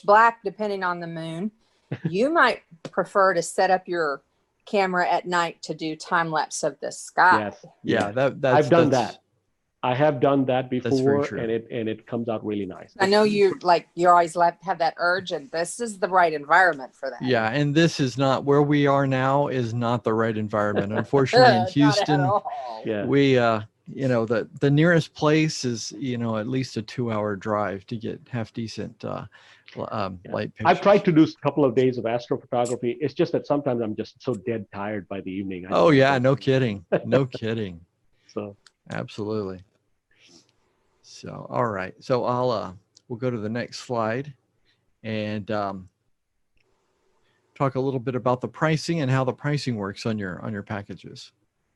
pitch black depending on the moon. You might prefer to set up your camera at night to do time lapse of the sky. Yes. Yeah, yes. I've done that. I have done that before, and it comes out really nice. I know you always have that urge, and this is the right environment for that. Yeah, and this is not where we are now. Is not the right environment, unfortunately. In Houston, we the nearest place is at least a 2-hour drive to get half decent light pictures. I've tried to do a couple of days of astrophotography. It's just that sometimes I'm just so dead tired by the evening. Oh yeah, no kidding, no kidding. So absolutely. So, all right. So we'll go to the next slide and talk a little bit about the pricing and how the pricing works on your packages.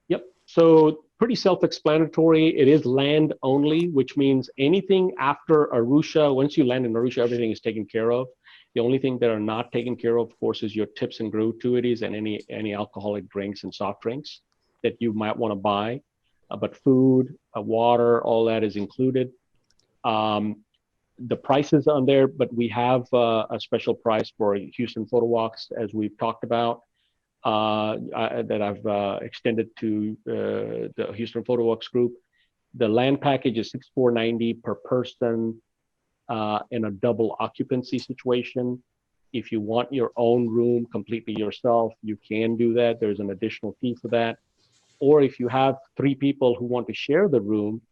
Yep. So pretty self-explanatory. It is land only, which means anything after Arusha, once you land in Arusha, everything is taken care of. The only thing that are not taken care of course, is your tips and gratuities and any alcoholic drinks and soft drinks that you might want to buy. But food, water, all that is included. The prices on there, but we have a special price for Houston PhotoWalks, as we've talked about, that I've extended to the Houston PhotoWalks group. The land package is $6,490 per person in a double occupancy situation. If you want your own room completely yourself, you can do that. There's an additional fee for that. Or if you have 3 people who want to share the room,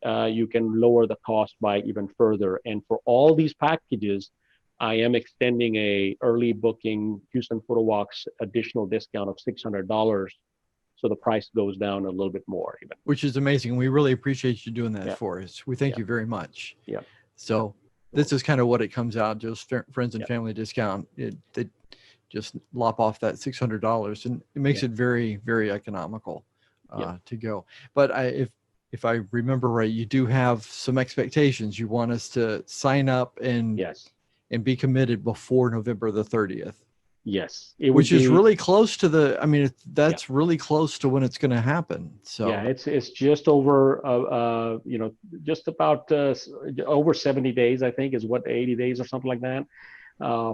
you can lower the cost by even further. And for all these packages, I am extending a early booking Houston PhotoWalks additional discount of $600. So the price goes down a little bit more even. Which is amazing. We really appreciate you doing that for us. We thank you very much. Yeah. So this is kind of what it comes out, just friends and family discount. They just lop off that $600 and it makes it very, very economical to go. But if I remember right, you do have some expectations. You want us to sign up and be committed before November the 30th. Yes. Which is really close to that's really close to when it's going to happen. So yeah, it's just over, just about over 70 days, I think is what, 80 days or something like that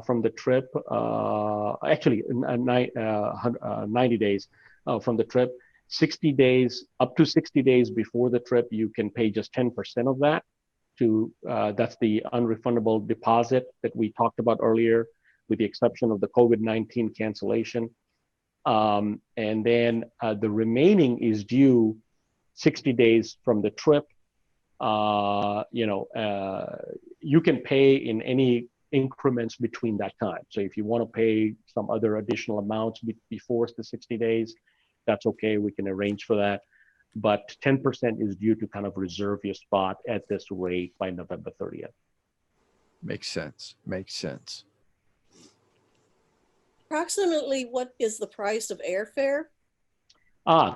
from the trip. Actually, 90 days from the trip. 60 days, up to 60 days before the trip, you can pay just 10% of that that's the unrefundable deposit that we talked about earlier, with the exception of the COVID-19 cancellation. And then the remaining is due 60 days from the trip. You can pay in any increments between that time. So if you want to pay some other additional amounts before the 60 days, that's okay. We can arrange for that. But 10% is due to kind of reserve your spot at this rate by November 30th. Makes sense. Makes sense. Approximately what is the price of airfare?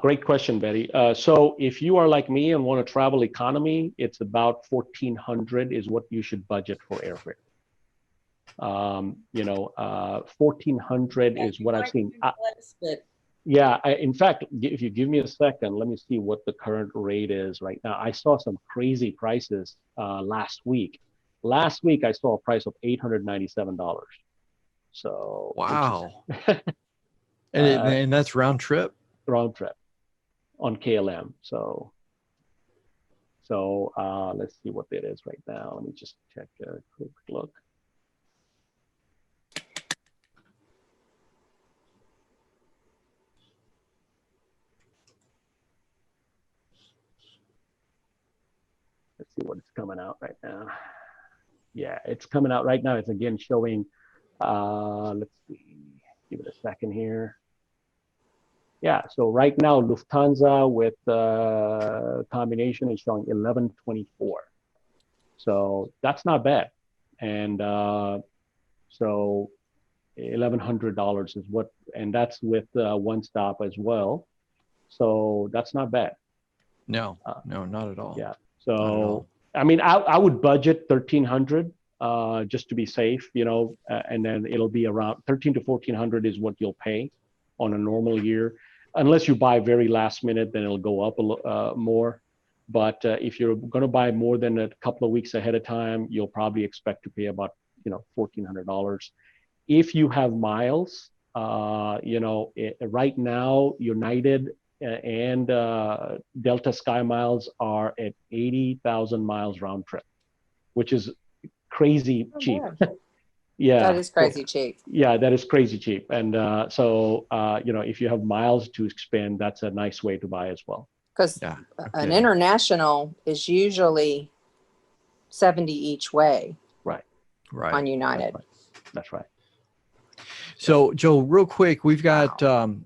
Great question, Betty. So if you are like me and want to travel economy, it's about $1,400 is what you should budget for airfare. $1,400 is what I've seen. In fact, if you give me a second, let me see what the current rate is right now. I saw some crazy prices last week. Last week, I saw a price of $897. So wow. And that's round trip? Round trip on KLM. So let's see what it is right now. Let me just check a quick look. Let's see what it's coming out right now. Yeah, it's coming out right now. It's again showing, let's see, give it a second here. Yeah, so right now Lufthansa with combination is showing 1124. So that's not bad. And so $1,100 is what, and that's with one stop as well. So that's not bad. No, no, not at all. Yeah. So, I mean, I would budget $1,300 just to be safe, and then it'll be around $1,300 to $1,400 is what you'll pay on a normal year. Unless you buy very last minute, then it'll go up more. But if you're going to buy more than a couple of weeks ahead of time, you'll probably expect to pay about $1,400. If you have miles, right now United and Delta Sky Miles are at 80,000 miles round trip, which is crazy cheap. Yeah, that is crazy cheap. Yeah, that is crazy cheap. And if you have miles to expend, that's a nice way to buy as well. Because an international is usually 70 each way. Right. On United. That's right. So, Joe, real quick, we've got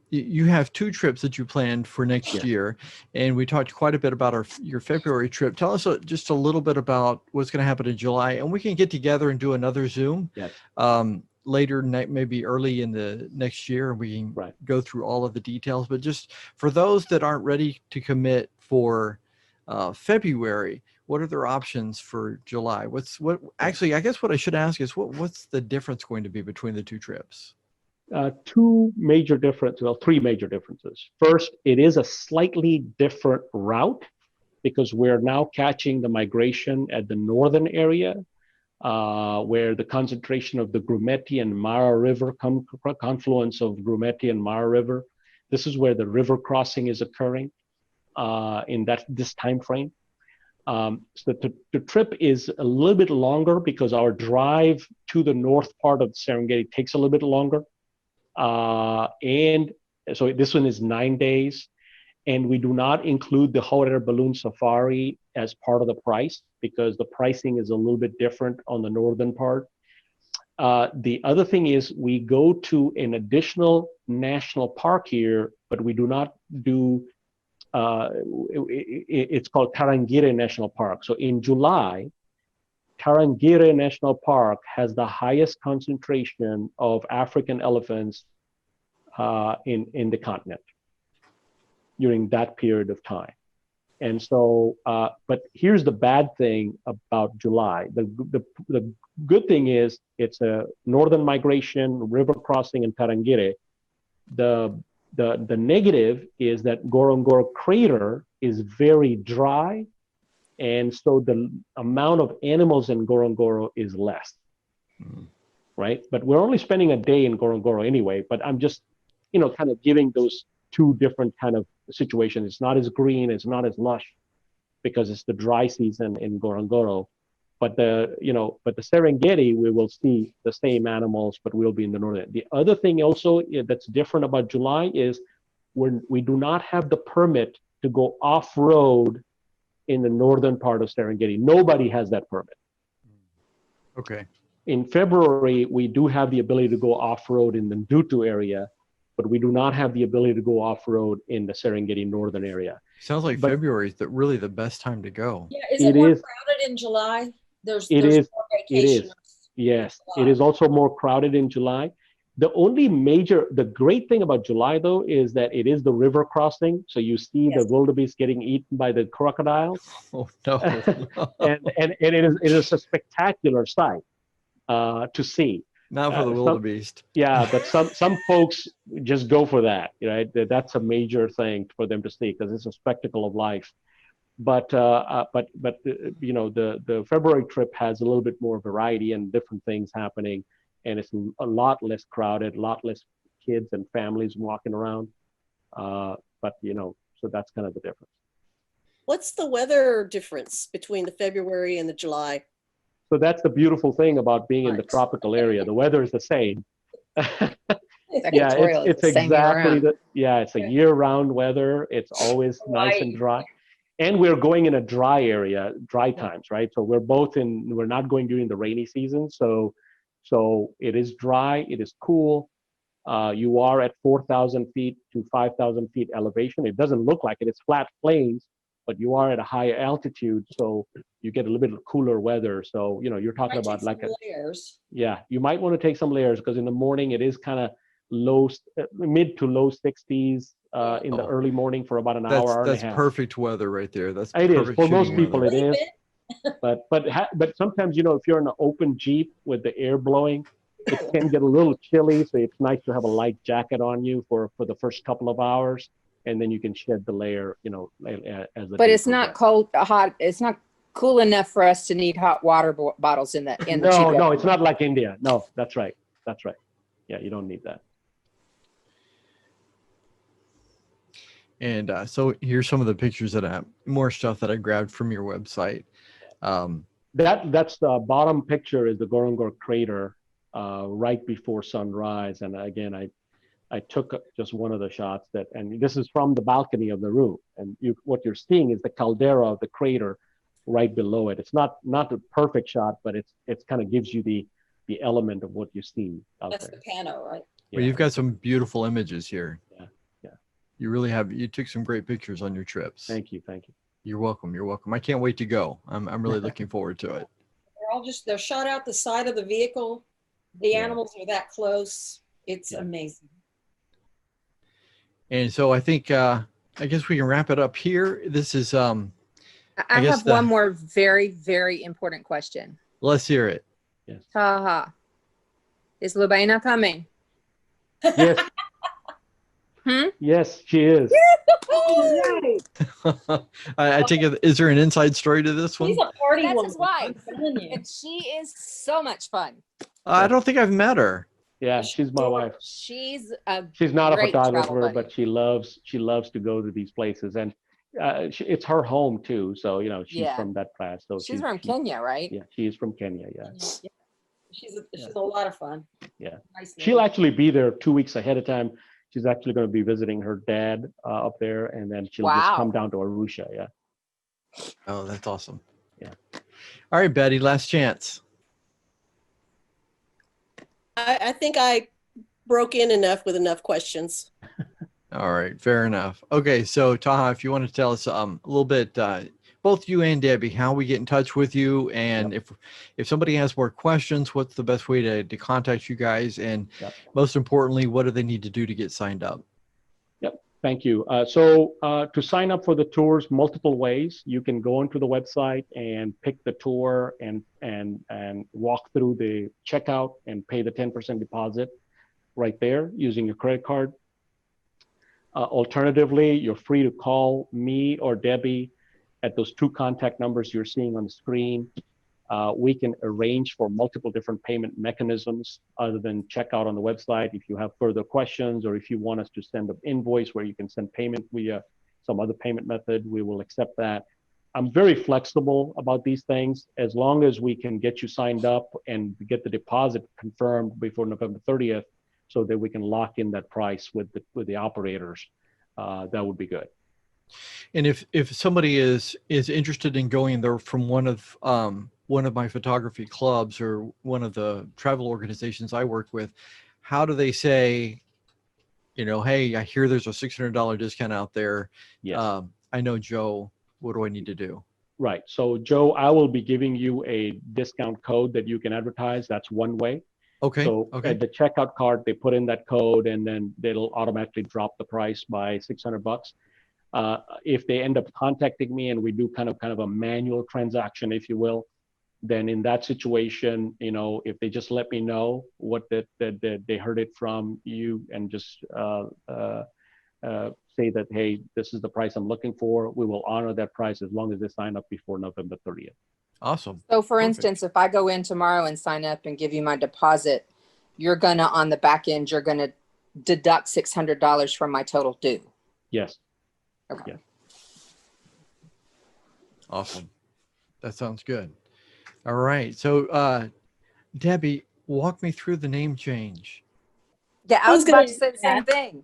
you have 2 trips that you planned for next year, and we talked quite a bit about your February trip. Tell us just a little bit about what's going to happen in July, and we can get together and do another Zoom later, maybe early in the next year, and we can go through all of the details. But just for those that aren't ready to commit for February, what are their options for July? Actually, I guess what I should ask is what's the difference going to be between the 2 trips? 3 major differences. First, it is a slightly different route because we're now catching the migration at the northern area, where the concentration of the Grumeti and Mara River, confluence of Grumeti and Mara River. This is where the river crossing is occurring in this time frame. So the trip is a little bit longer because our drive to the north part of Serengeti takes a little bit longer. And so this one is 9 days, and we do not include the hot air balloon safari as part of the price because the pricing is a little bit different on the northern part. The other thing is we go to an additional national park here, but we do not do, it's called Tarangire National Park. So in July, Tarangire National Park has the highest concentration of African elephants in the continent during that period of time. And so, but here's the bad thing about July. The good thing is it's a northern migration, river crossing in Tarangire. The negative is that Ngorongoro crater is very dry, and so the amount of animals in Ngorongoro is less, right? But we're only spending a day in Ngorongoro anyway, but I'm just, kind of giving those 2 different kind of situations. It's not as green, it's not as lush because it's the dry season in Ngorongoro. But the Serengeti, we will see the same animals, but we'll be in the northern. The other thing also that's different about July is we do not have the permit to go off-road in the northern part of Serengeti. Nobody has that permit. Okay. In February, we do have the ability to go off-road in the Ndutu area, but we do not have the ability to go off-road in the Serengeti northern area. Sounds like February is really the best time to go. Yeah, is it more crowded in July? There's more vacation. Yes, it is also more crowded in July. The great thing about July though is that it is the river crossing, so you see the wildebeest getting eaten by the crocodiles. Oh no! and it is a spectacular sight to see. Not for the wildebeest. But some folks just go for that. Right, that's a major thing for them to see because it's a spectacle of life. But the February trip has a little bit more variety and different things happening, and it's a lot less crowded, a lot less kids and families walking around. So that's kind of the difference. What's the weather difference between the February and the July? So that's the beautiful thing about being in the tropical area. The weather is the same. It's exactly it's a year-round weather. It's always nice and dry. And we're going in a dry area, dry times, right? So we're not going during the rainy season. So it is dry, it is cool. You are at 4,000 feet to 5,000 feet elevation. It doesn't look like it, it's flat plains, but you are at a higher altitude. So you get a little bit of cooler weather. So, you're talking about layers. Yeah, you might want to take some layers because in the morning it is kind of mid to low 60s in the early morning for about an hour and a half. That's perfect weather right there. It is for most people. It is, but sometimes if you're in an open Jeep with the air blowing, it can get a little chilly. So it's nice to have a light jacket on you for the first couple of hours, and then you can shed the layer. As the but it's not cold, hot. It's not cool enough for us to need hot water bottles in the No, Jeep. no, it's not like India. No, that's right. That's right. Yeah, you don't need that. And so here's some of the pictures that more stuff that I grabbed from your website. That's the bottom picture is the Gorongor crater right before sunrise. And again, I took just one of the shots and this is from the balcony of the room. And what you're seeing is the caldera of the crater right below it. It's not a perfect shot, but it's kind of gives you the element of what you see out That's there. the pano, right? Yeah. Well, you've got some beautiful images here. Yeah, yeah. You really have. You took some great pictures on your trips. Thank you, thank you. You're welcome. You're welcome. I can't wait to go. I'm really looking forward to it. They're shot out the side of the vehicle. The Yeah. animals are that close. It's Yeah. amazing. And so I think I guess we can wrap it up here. This is I guess have one more very, very important question. let's hear it. Taha, is Lubaina coming? Yes. Yes, she is. I take it. Is there an inside story to this one? He's a party That's woman. his wife. I'm telling you. And she is so much fun. I don't think I've met her. Yeah, she's my wife. She's She's not a great travel photographer, buddy. but she loves to go to these places, and it's her home too. So she's Yeah. from that class. So she's from Kenya, right? Yeah, she's from Kenya. Yeah, Yeah. She's a lot of fun. Yeah. Nice she'll lady. actually be there 2 weeks ahead of time. She's actually going to be visiting her dad up there, and then she'll just Wow. come down to Arusha. Yeah. Oh, that's awesome. Yeah. All right, Betty, last chance. I think I broke in enough with enough questions. All right, fair enough. Okay, so Taha, if you want to tell us a little bit, both you and Debbie, how we get in touch with you, and if somebody has more questions, what's the best way to contact you guys, and most importantly, what do they need to do to get signed up? Thank you. So to sign up for the tours, multiple ways. You can go onto the website and pick the tour and walk through the checkout and pay the 10% deposit right there using your credit card. Alternatively, you're free to call me or Debbie at those 2 contact numbers you're seeing on the screen. We can arrange for multiple different payment mechanisms other than checkout on the website. If you have further questions, or if you want us to send an invoice where you can send payment via some other payment method, we will accept that. I'm very flexible about these things as long as we can get you signed up and get the deposit confirmed before November 30th so that we can lock in that price with the operators. That would be good. And if somebody is interested in going there from one of my photography clubs or one of the travel organizations I work with, how do they say, hey, I hear there's a $600 discount out there. Yes. I know Joe. What do I need to do? Right. So Joe, I will be giving you a discount code that you can advertise. That's one way. Okay. So okay. at the checkout cart, they put in that code and then it'll automatically drop the price by $600. If they end up contacting me and we do kind of a manual transaction, if you will, then in that situation, if they just let me know what that they heard it from you and just say that, hey, this is the price I'm looking for, we will honor that price as long as they sign up before November 30th. Awesome. So for Perfect. instance, if I go in tomorrow and sign up and give you my deposit, you're gonna, on the back end, you're gonna deduct $600 from my total due. Yes. Okay. Yeah. Awesome. That sounds good. All right. So Debbie, walk me through the name change. Yeah, I was about to say the same thing.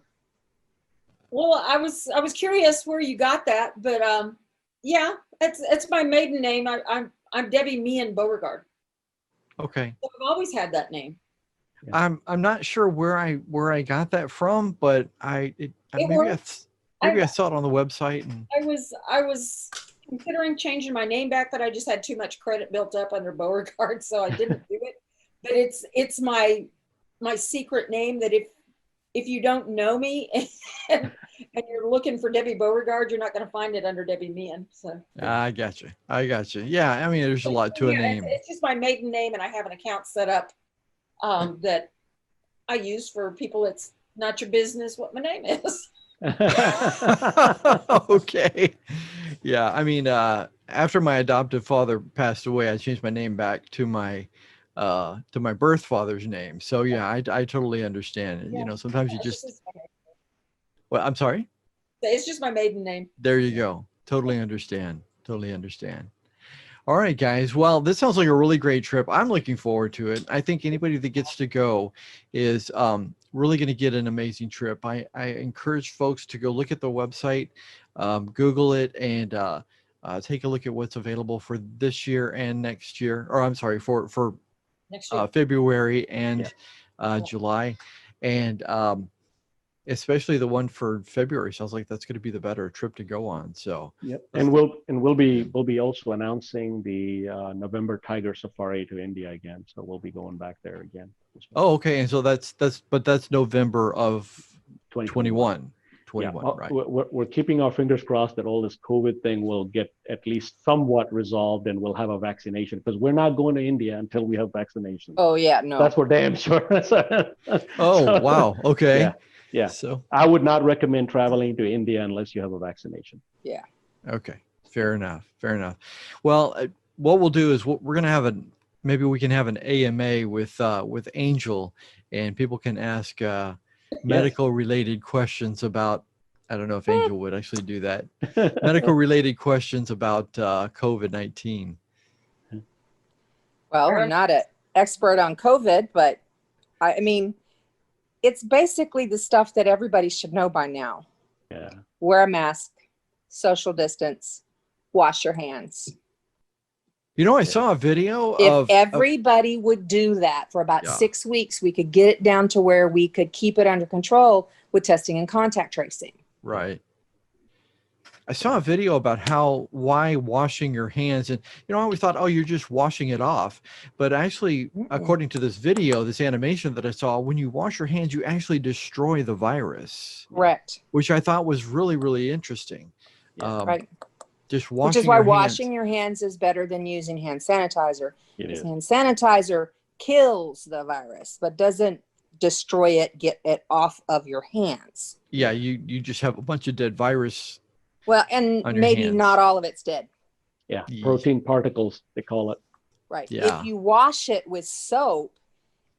Well, I was curious where you got that, but yeah, it's my maiden name. I'm Debbie Meehan Beauregard. Okay. So I've always had that name. I'm not sure where I got that from, but maybe I saw it on the website and I was considering changing my name back, but I just had too much credit built up under Beauregard, so I didn't do it. But it's my secret name that if you don't know me and you're looking for Debbie Beauregard, you're not going to find it under Debbie Meehan. So I got you. Yeah, I mean, there's a lot to a name. It's just my maiden name, and I have an account set up that I use for people. It's not your business what my name is. Okay. Yeah, I mean, after my adoptive father passed away, I changed my name back to my birth father's name. So yeah, I totally understand. You know, sometimes you It's just, just my- well, I'm sorry. it's just my maiden name. There you go. Totally understand. Totally understand. All right, guys. Well, this sounds like a really great trip. I'm looking forward to it. I think anybody that gets to go is really going to get an amazing trip. I encourage folks to go look at the website, Google it, and take a look at what's available for this year and next year. Or I'm sorry, for Next year. February and July. And especially the one for February sounds like that's going to be the better trip to go on. So Yep. And we'll be also announcing the November Tiger Safari to India again. So we'll be going back there again. oh, okay. And so that's November of 2021. 21, Yeah, right? we're keeping our fingers crossed that all this COVID thing will get at least somewhat resolved and we'll have a vaccination, because we're not going to India until we have vaccination. Oh yeah, no. That's for damn sure. Oh, wow. Okay. Yeah. Yeah. So, I would not recommend traveling to India unless you have a vaccination. Yeah. okay. Fair enough. Fair enough. Well, what we'll do is we're going to have maybe we can have an AMA with Angel, and people can ask medical related questions about, I don't know if Angel would actually do that. Medical related questions about COVID-19. Well, I'm not an expert on COVID, but I mean, it's basically the stuff that everybody should know by now. Yeah. Wear a mask, social distance, wash your hands. You know, I saw a video If of everybody would do that for about Yeah. 6 weeks, we could get it down to where we could keep it under control with testing and contact tracing. right. I saw a video about why washing your hands, and I always thought, oh, you're just washing it off. But actually, according to this video, this animation that I saw, when you wash your hands, you actually destroy the virus, Correct. which I thought was really, really interesting. Yeah. Right. Just washing Which is why your washing hands. your hands is better than using hand sanitizer. It Because is. hand sanitizer kills the virus, but doesn't destroy it, get it off of your hands. Yeah, you just have a bunch of dead virus. Well, and On your maybe hands. not all of it's dead. Yeah. Ye- Protein particles, they call it. Right. Yeah. If you wash it with soap,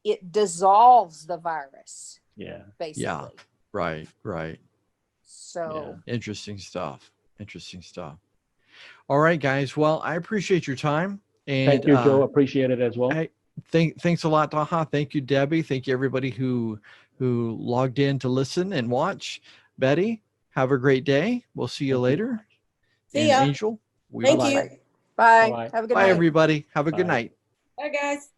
it dissolves the virus, Yeah. basically. Yeah. Right. So Interesting stuff. Interesting stuff. All right, guys. Well, I appreciate your time. And Thank you, Joe. Appreciate it as well. Hey, thanks a lot, Taha. Thank you, Debbie. Thank you, everybody who logged in to listen and watch. Betty, have a great day. We'll see you Thank you. later. See And ya. Angel, we Thank will- you. Bye-bye. bye. Bye-bye. Have a good Bye, night. everybody. Have a good Bye. night. Bye, guys.